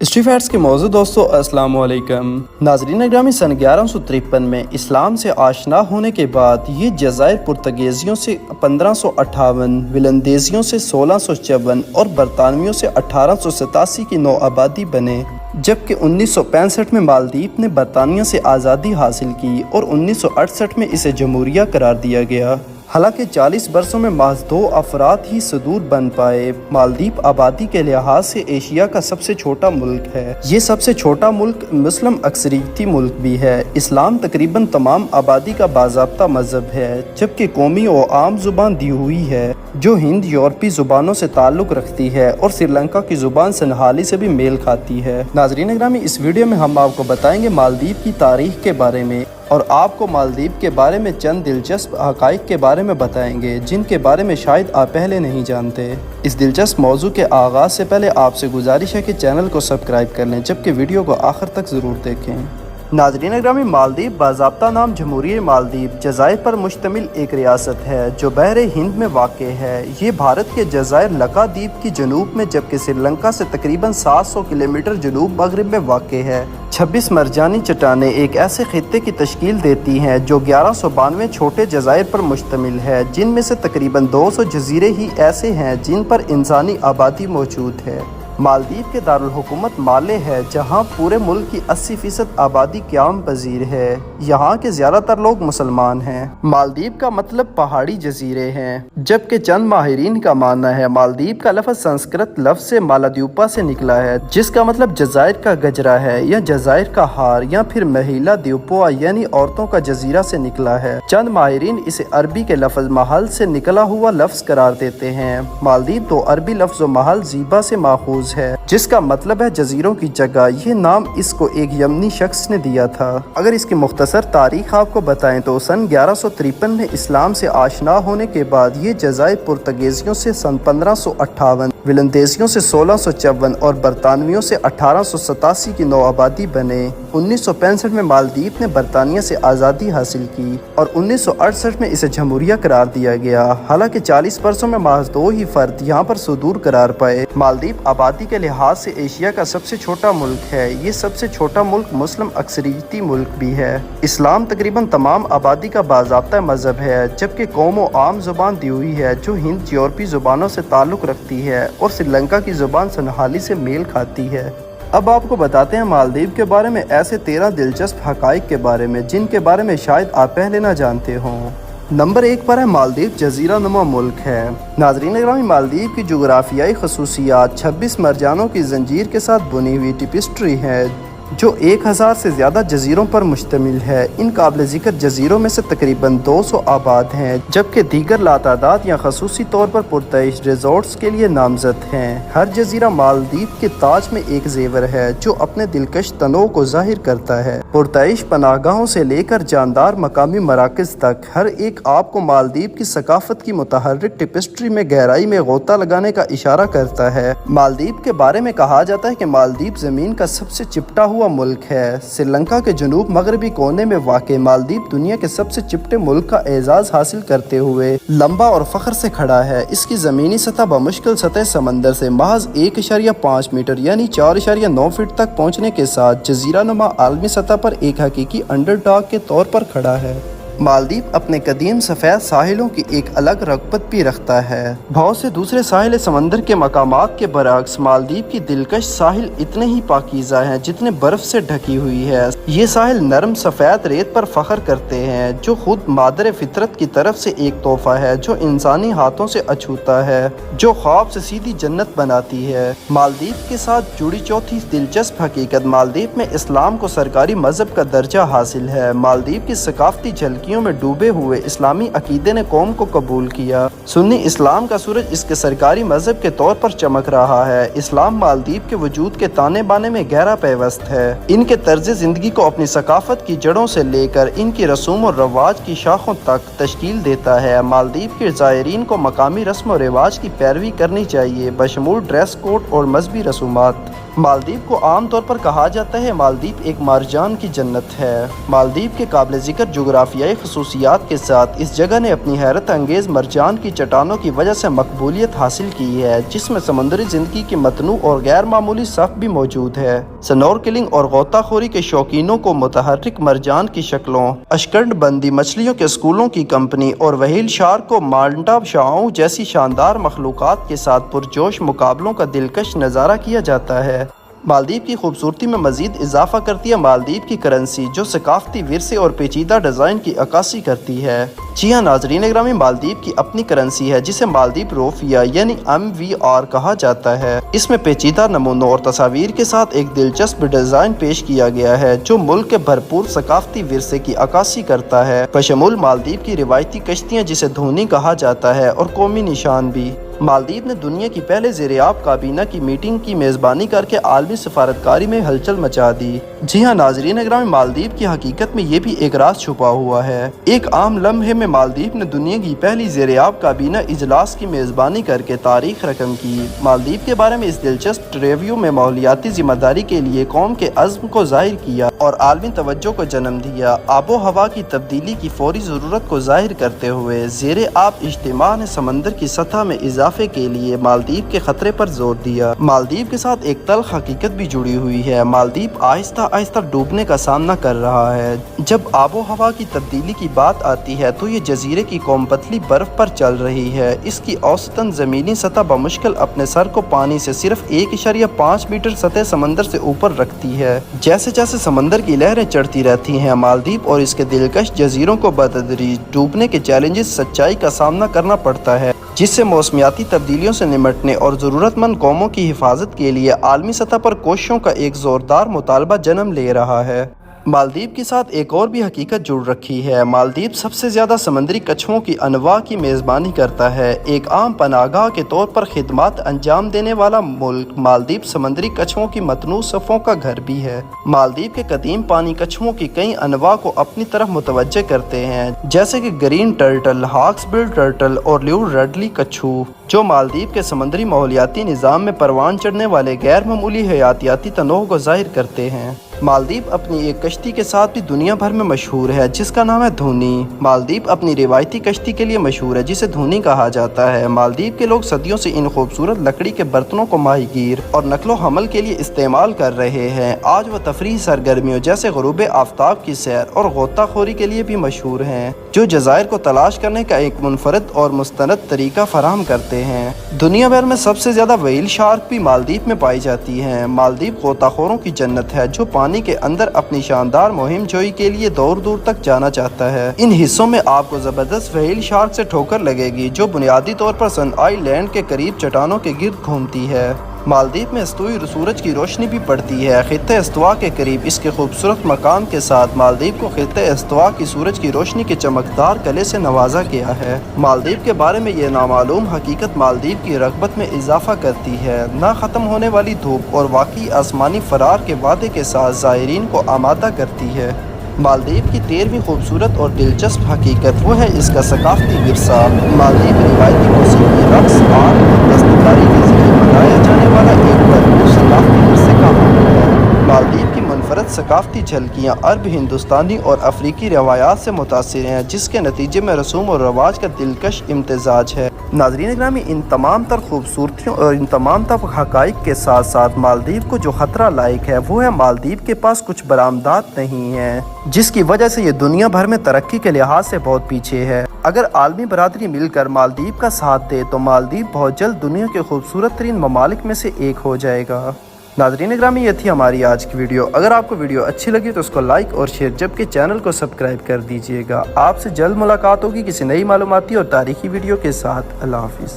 History facts کے موضوع دوستو السلام علیکم ناظرین گرامی، سن 1153 میں اسلام سے آشنا ہونے کے بعد یہ جزائر پرتگیزیوں سے 1558، ولندیزیوں سے 1654 اور برطانویوں سے 1887 کی نو آبادی بنے، جبکہ 1965 میں مالدیپ نے برطانیہ سے آزادی حاصل کی اور 1968 میں اسے جمہوریہ قرار دیا گیا۔ حالانکہ 40 برسوں میں محض 2 افراد ہی صدور بن پائے، مالدیپ آبادی کے لحاظ سے ایشیا کا سب سے چھوٹا ملک ہے۔ یہ سب سے چھوٹا ملک مسلم اکثریتی ملک بھی ہے۔ اسلام تقریباً تمام آبادی کا باضابطہ مذہب ہے، جبکہ قومی و عام زبان دیہوئی ہے، جو ہند یورپی زبانوں سے تعلق رکھتی ہے اور سری لنکا کی زبان سنہالی سے بھی میل کھاتی ہے۔ ناظرین گرامی، اس ویڈیو میں ہم آپ کو بتائیں گے مالدیپ کی تاریخ کے بارے میں، اور آپ کو مالدیپ کے بارے میں چند دلچسپ حقائق کے بارے میں بتائیں گے جن کے بارے میں شاید آپ پہلے نہیں جانتے۔ اس دلچسپ موضوع کے آغاز سے پہلے آپ سے گزارش ہے کہ چینل کو سبسکرائب کر لیں، جبکہ ویڈیو کو آخر تک ضرور دیکھیں۔ ناظرین اگرامی، مالدیپ باضابطہ نام جمہوریہ مالدیپ جزائر پر مشتمل ایک ریاست ہے جو بحر ہند میں واقع ہے۔ یہ بھارت کے جزائر لکادیپ کی جنوب میں، جبکہ سری لنکا سے تقریباً 700 کلومیٹر جنوب مغرب میں واقع ہے۔ 26 مرجانی چٹانیں ایک ایسے خطے کی تشکیل دیتی ہیں جو 1192 چھوٹے جزائر پر مشتمل ہے، جن میں سے تقریباً 200 جزیرے ہی ایسے ہیں جن پر انسانی آبادی موجود ہے۔ مالدیپ کے دارالحکومت مالے ہے، جہاں پورے ملک کی 80% آبادی قیام پذیر ہے۔ یہاں کے زیادہ تر لوگ مسلمان ہیں۔ مالدیپ کا مطلب پہاڑی جزیرے ہیں، جبکہ چند ماہرین کا ماننا ہے مالدیپ کا لفظ سنسکرت لفظ سے مالادیوپا سے نکلا ہے، جس کا مطلب جزائر کا گجرا ہے یا جزائر کا ہار، یا پھر مہیلا دیوپوا یعنی عورتوں کا جزیرہ سے نکلا ہے۔ چند ماہرین اسے عربی کے لفظ محل سے نکلا ہوا لفظ قرار دیتے ہیں۔ مالدیپ دو عربی لفظ و محل زیبا سے ماخوذ ہے، جس کا مطلب ہے جزیروں کی جگہ۔ یہ نام اس کو ایک یمنی شخص نے دیا تھا۔ اگر اس کی مختصر تاریخ آپ کو بتائیں تو سن 1153 میں اسلام سے آشنا ہونے کے بعد یہ جزائر پرتگیزیوں سے سن 1558، ولندیزیوں سے 1654 اور برطانویوں سے 1887 کی نو آبادی بنے۔ 1965 میں مالدیپ نے برطانیہ سے آزادی حاصل کی اور 1968 میں اسے جمہوریہ قرار دیا گیا۔ حالانکہ 40 برسوں میں محض 2 ہی فرد یہاں پر صدور قرار پائے۔ مالدیپ آبادی کے لحاظ سے ایشیا کا سب سے چھوٹا ملک ہے۔ یہ سب سے چھوٹا ملک مسلم اکثریتی ملک بھی ہے۔ اسلام تقریباً تمام آبادی کا باضابطہ مذہب ہے، جبکہ قوم و عام زبان دیہوئی ہے، جو ہند یورپی زبانوں سے تعلق رکھتی ہے اور سری لنکا کی زبان سنہالی سے میل کھاتی ہے۔ اب آپ کو بتاتے ہیں مالدیپ کے بارے میں ایسے 13 دلچسپ حقائق کے بارے میں جن کے بارے میں شاید آپ پہلے نہ جانتے ہوں۔ نمبر 1 پر ہے مالدیپ جزیرہ نما ملک ہے۔ ناظرین اگرامی، مالدیپ کی جغرافیائی خصوصیات 26 مرجانوں کی زنجیر کے ساتھ بنی ہوئی ٹیپسٹری ہے جو 1000 سے زیادہ جزیروں پر مشتمل ہے۔ ان قابل ذکر جزیروں میں سے تقریباً 200 آباد ہیں، جبکہ دیگر لاتعداد یا خصوصی طور پر پرتعیش ریزورٹس کے لیے نامزد ہیں۔ ہر جزیرہ مالدیپ کے تاج میں ایک زیور ہے جو اپنے دلکش تنوع کو ظاہر کرتا ہے۔ پرتعیش پناہ گاہوں سے لے کر جاندار مقامی مراکز تک، ہر ایک آپ کو مالدیپ کی ثقافت کی متحرک ٹیپسٹری میں گہرائی میں غوطہ لگانے کا اشارہ کرتا ہے۔ مالدیپ کے بارے میں کہا جاتا ہے کہ مالدیپ زمین کا سب سے چپٹا ہوا ملک ہے۔ سری لنکا کے جنوب مغربی کونے میں واقع مالدیپ دنیا کے سب سے چپٹے ملک کا اعزاز حاصل کرتے ہوئے لمبا اور فخر سے کھڑا ہے۔ اس کی زمینی سطح بمشکل سطح سمندر سے محض 1.5 میٹر یعنی 4.9 فٹ تک پہنچنے کے ساتھ جزیرہ نما عالمی سطح پر ایک حقیقی انڈر ڈاگ کے طور پر کھڑا ہے۔ مالدیپ اپنے قدیم سفید ساحلوں کی ایک الگ رغبت بھی رکھتا ہے۔ بہت سے دوسرے ساحل سمندر کے مقامات کے برعکس مالدیپ کی دلکش ساحل اتنے ہی پاکیزہ ہیں جتنے برف سے ڈھکی ہوئی ہے۔ یہ ساحل نرم سفید ریت پر فخر کرتے ہیں، جو خود مادر فطرت کی طرف سے ایک تحفہ ہے جو انسانی ہاتھوں سے اچھوتا ہے، جو خواب سے سیدھی جنت بناتی ہے۔ مالدیپ کے ساتھ جڑی چوتھی دلچسپ حقیقت، مالدیپ میں اسلام کو سرکاری مذہب کا درجہ حاصل ہے۔ مالدیپ کی ثقافتی جھلکی میں ڈوبے ہوئے اسلامی عقیدے نے قوم کو قبول کیا۔ سنی اسلام کا سورج اس کے سرکاری مذہب کے طور پر چمک رہا ہے۔ اسلام مالدیپ کے وجود کے تانے بانے میں گہرا پیوست ہے۔ ان کے طرز زندگی کو اپنی ثقافت کی جڑوں سے لے کر ان کی رسوم و رواج کی شاخوں تک تشکیل دیتا ہے۔ مالدیپ کے زائرین کو مقامی رسم و رواج کی پیروی کرنی چاہیے، بشمول ڈریس کوڈ اور مذہبی رسومات۔ مالدیپ کو عام طور پر کہا جاتا ہے مالدیپ ایک مارجان کی جنت ہے۔ مالدیپ کے قابل ذکر جغرافیائی خصوصیات کے ساتھ اس جگہ نے اپنی حیرت انگیز مرجان کی چٹانوں کی وجہ سے مقبولیت حاصل کی ہے، جس میں سمندری زندگی کی متنوع اور غیر معمولی صف بھی موجود ہے۔ سنورکلنگ اور غوطہ خوری کے شوقینوں کو متحرک مرجان کی شکلوں، اشکرڈ بندی مچھلیوں کے اسکولوں کی کمپنی اور وہیل شارک کو مانٹا شاؤں جیسی شاندار مخلوقات کے ساتھ پرجوش مقابلوں کا دلکش نظارہ کیا جاتا ہے۔ مالدیپ کی خوبصورتی میں مزید اضافہ کرتی ہے مالدیپ کی کرنسی، جو ثقافتی ورثے اور پیچیدہ ڈیزائن کی عکاسی کرتی ہے۔ جی ہاں ناظرین گرامی، مالدیپ کی اپنی کرنسی ہے جسے مالدیپ روفیا یعنی MVR کہا جاتا ہے۔ اس میں پیچیدہ نمونوں اور تصاویر کے ساتھ ایک دلچسپ ڈیزائن پیش کیا گیا ہے جو ملک کے بھرپور ثقافتی ورثے کی عکاسی کرتا ہے، بشمول مالدیپ کی روایتی کشتیاں جسے دھونی کہا جاتا ہے اور قومی نشان بھی۔ مالدیپ نے دنیا کی پہلے زیریاب کابینہ کی میٹنگ کی میزبانی کر کے عالمی سفارتکاری میں ہلچل مچا دی۔ جی ہاں ناظرین اگرامی، مالدیپ کی حقیقت میں یہ بھی ایک راز چھپا ہوا ہے۔ ایک عام لمحے میں مالدیپ نے دنیا کی پہلی زیریاب کابینہ اجلاس کی میزبانی کر کے تاریخ رقم کی۔ مالدیپ کے بارے میں اس دلچسپ ریویو میں ماحولیاتی ذمہ داری کے لیے قوم کے عزم کو ظاہر کیا اور عالمی توجہ کو جنم دیا۔ آب و ہوا کی تبدیلی کی فوری ضرورت کو ظاہر کرتے ہوئے زیر آب اجتماع نے سمندر کی سطح میں اضافے کے لیے مالدیپ کے خطرے پر زور دیا۔ مالدیپ کے ساتھ ایک تلخ حقیقت بھی جڑی ہوئی ہے۔ مالدیپ آہستہ آہستہ ڈوبنے کا سامنا کر رہا ہے۔ جب آب و ہوا کی تبدیلی کی بات آتی ہے تو یہ جزیرے کی قوم پتلی برف پر چل رہی ہے۔ اس کی اوسطاً زمینی سطح بمشکل اپنے سر کو پانی سے صرف 1.5 میٹر سطح سمندر سے اوپر رکھتی ہے۔ جیسے جیسے سمندر کی لہریں چڑھتی رہتی ہیں، مالدیپ اور اس کے دلکش جزیروں کو بتدریج ڈوبنے کے چیلنجز سچائی کا سامنا کرنا پڑتا ہے، جس سے موسمیاتی تبدیلیوں سے نمٹنے اور ضرورت مند قوموں کی حفاظت کے لیے عالمی سطح پر کوششوں کا ایک زوردار مطالبہ جنم لے رہا ہے۔ مالدیپ کے ساتھ ایک اور بھی حقیقت جڑ رکھی ہے۔ مالدیپ سب سے زیادہ سمندری کچھووں کی انواع کی میزبانی کرتا ہے۔ ایک عام پناہ گاہ کے طور پر خدمات انجام دینے والا ملک، مالدیپ سمندری کچھووں کی متنوع صفوں کا گھر بھی ہے۔ مالدیپ کے قدیم پانی کچھووں کی کئی انواع کو اپنی طرف متوجہ کرتے ہیں، جیسے کہ گرین ٹرٹل، ہاکس بل ٹرٹل اور لیو ریڈلی کچھو، جو مالدیپ کے سمندری ماحولیاتی نظام میں پروان چڑھنے والے غیر معمولی حیاتیاتی تنوع کو ظاہر کرتے ہیں۔ مالدیپ اپنی ایک کشتی کے ساتھ بھی دنیا بھر میں مشہور ہے جس کا نام ہے دھونی۔ مالدیپ اپنی روایتی کشتی کے لیے مشہور ہے جسے دھونی کہا جاتا ہے۔ مالدیپ کے لوگ صدیوں سے ان خوبصورت لکڑی کے برتنوں کو ماہی گیر اور نقل و حمل کے لیے استعمال کر رہے ہیں۔ آج وہ تفریحی سرگرمیوں جیسے غروب آفتاب کی سیر اور غوطہ خوری کے لیے بھی مشہور ہیں، جو جزائر کو تلاش کرنے کا ایک منفرد اور مستند طریقہ فراہم کرتے ہیں۔ دنیا بھر میں سب سے زیادہ وہیل شارک بھی مالدیپ میں پائی جاتی ہیں۔ مالدیپ غوطہ خوروں کی جنت ہے جو پانی کے اندر اپنی شاندار مہم جوئی کے لیے دور دور تک جانا چاہتا ہے۔ ان حصوں میں آپ کو زبردست وہیل شارک سے ٹھوکر لگے گی جو بنیادی طور پر سن آئی لینڈ کے قریب چٹانوں کے گرد گھومتی ہے۔ مالدیپ میں استوئی سورج کی روشنی بھی پڑتی ہے۔ خطہ استوا کے قریب اس کے خوبصورت مقام کے ساتھ مالدیپ کو خطہ استوا کی سورج کی روشنی کے چمکدار کلے سے نوازا گیا ہے۔ مالدیپ کے بارے میں یہ نامعلوم حقیقت مالدیپ کی رغبت میں اضافہ کرتی ہے، نہ ختم ہونے والی دھوپ اور واقعی آسمانی فرار کے وعدے کے ساتھ زائرین کو آمادہ کرتی ہے۔ مالدیپ کی 13ویں خوبصورت اور دلچسپ حقیقت وہ ہے اس کا ثقافتی ورثہ۔ مالدیپ روایتی موسیقی، رقص، آرٹ اور دستکاری کے ذریعے منایا جانے والا ایک بھرپور ثقافتی ورثے کا حامل ہے۔ مالدیپ کی منفرد ثقافتی جھلکیاں عرب، ہندوستانی اور افریقی روایات سے متاثر ہیں، جس کے نتیجے میں رسوم اور رواج کا دلکش امتزاج ہے۔ ناظرین گرامی، ان تمام تر خوبصورتیوں اور ان تمام تر حقائق کے ساتھ ساتھ مالدیپ کو جو خطرہ لائق ہے وہ ہے مالدیپ کے پاس کچھ برآمدات نہیں ہیں، جس کی وجہ سے یہ دنیا بھر میں ترقی کے لحاظ سے بہت پیچھے ہے۔ اگر عالمی برادری مل کر مالدیپ کا ساتھ دے تو مالدیپ بہت جلد دنیا کے خوبصورت ترین ممالک میں سے ایک ہو جائے گا۔ ناظرین گرامی، یہ تھی ہماری آج کی ویڈیو۔ اگر آپ کو ویڈیو اچھی لگی تو اس کو لائک اور شیئر، جبکہ چینل کو سبسکرائب کر دیجیے گا۔ آپ سے جلد ملاقات ہوگی کسی نئی معلوماتی اور تاریخی ویڈیو کے ساتھ۔ اللہ حافظ۔